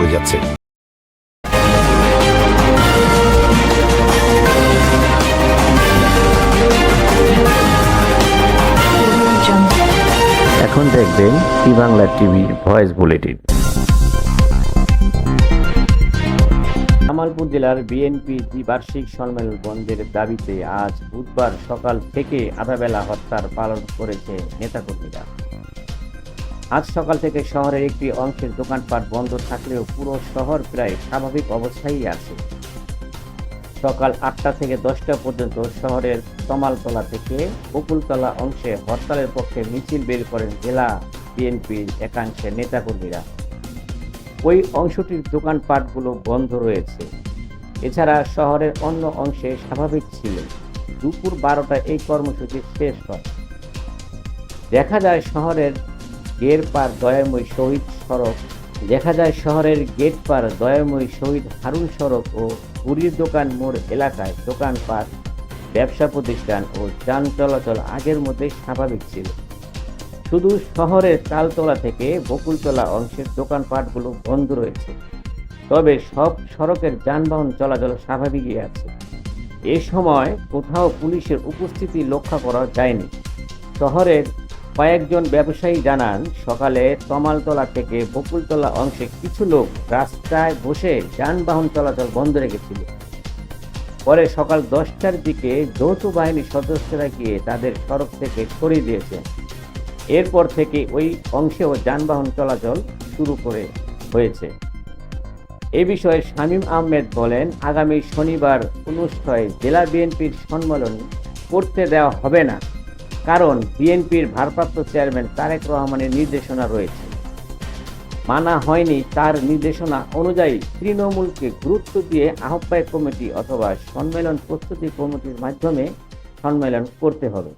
করে যাচ্ছে। এখন দেখবেন ই বাংলা টিভির ভয়েস বুলেটিন। জামালপুর জেলার বিএনপি দ্বিবার্ষিক সম্মেলন বন্ধের দাবিতে আজ বুধবার সকাল থেকে আধাবেলা হরতাল পালন করেছে নেতাকর্মীরা। আজ সকাল থেকে শহরের একটি অংশের দোকানপাট বন্ধ থাকলেও পুরো শহর প্রায় স্বাভাবিক অবস্থায় আছে। সকাল 8টা থেকে 10টা পর্যন্ত শহরের তমালতলা থেকে বকুলতলা অংশে হরতালের পক্ষে মিছিল বের করেন জেলা বিএনপির একাংশের নেতাকর্মীরা। ওই অংশটির দোকানপাটগুলো বন্ধ রয়েছে। এছাড়া শহরের অন্য অংশে স্বাভাবিক ছিল। দুপুর 12টায় এই কর্মসূচি শেষ হয়। দেখা যায় শহরের গেট পার দয়াময় শহীদ হারুন সড়ক ও বুড়ির দোকান মোড় এলাকায় দোকানপাট, ব্যবসা প্রতিষ্ঠান ও যান চলাচল আগের মধ্যে স্বাভাবিক ছিল। শুধু শহরের তালতলা থেকে বকুলতলা অংশের দোকানপাটগুলো বন্ধ রয়েছে। তবে সব সড়কের যানবাহন চলাচল স্বাভাবিকই আছে। এ সময় কোথাও পুলিশের উপস্থিতি লক্ষ্য করা যায়নি। শহরের কয়েকজন ব্যবসায়ী জানান, সকালে তমালতলা থেকে বকুলতলা অংশে কিছু লোক রাস্তায় বসে যানবাহন চলাচল বন্ধ রেখেছিল। পরে সকাল 10টার দিকে যৌথ বাহিনীর সদস্যরা গিয়ে তাদের সড়ক থেকে সরিয়ে দিয়েছেন। এরপর থেকে ওই অংশেও যানবাহন চলাচল শুরু হয়েছে। এ বিষয়ে শামীম আহমেদ বলেন, আগামী শনিবার অনুষ্ঠেয় জেলা বিএনপির সম্মেলন করতে দেওয়া হবে না, কারণ বিএনপির ভারপ্রাপ্ত চেয়ারম্যান তারেক রহমানের নির্দেশনা রয়েছে। মানা হয়নি। তার নির্দেশনা অনুযায়ী তৃণমূলকে গুরুত্ব দিয়ে আহ্বায়ক কমিটি অথবা সম্মেলন প্রস্তুতি কমিটির মাধ্যমে সম্মেলন করতে হবে।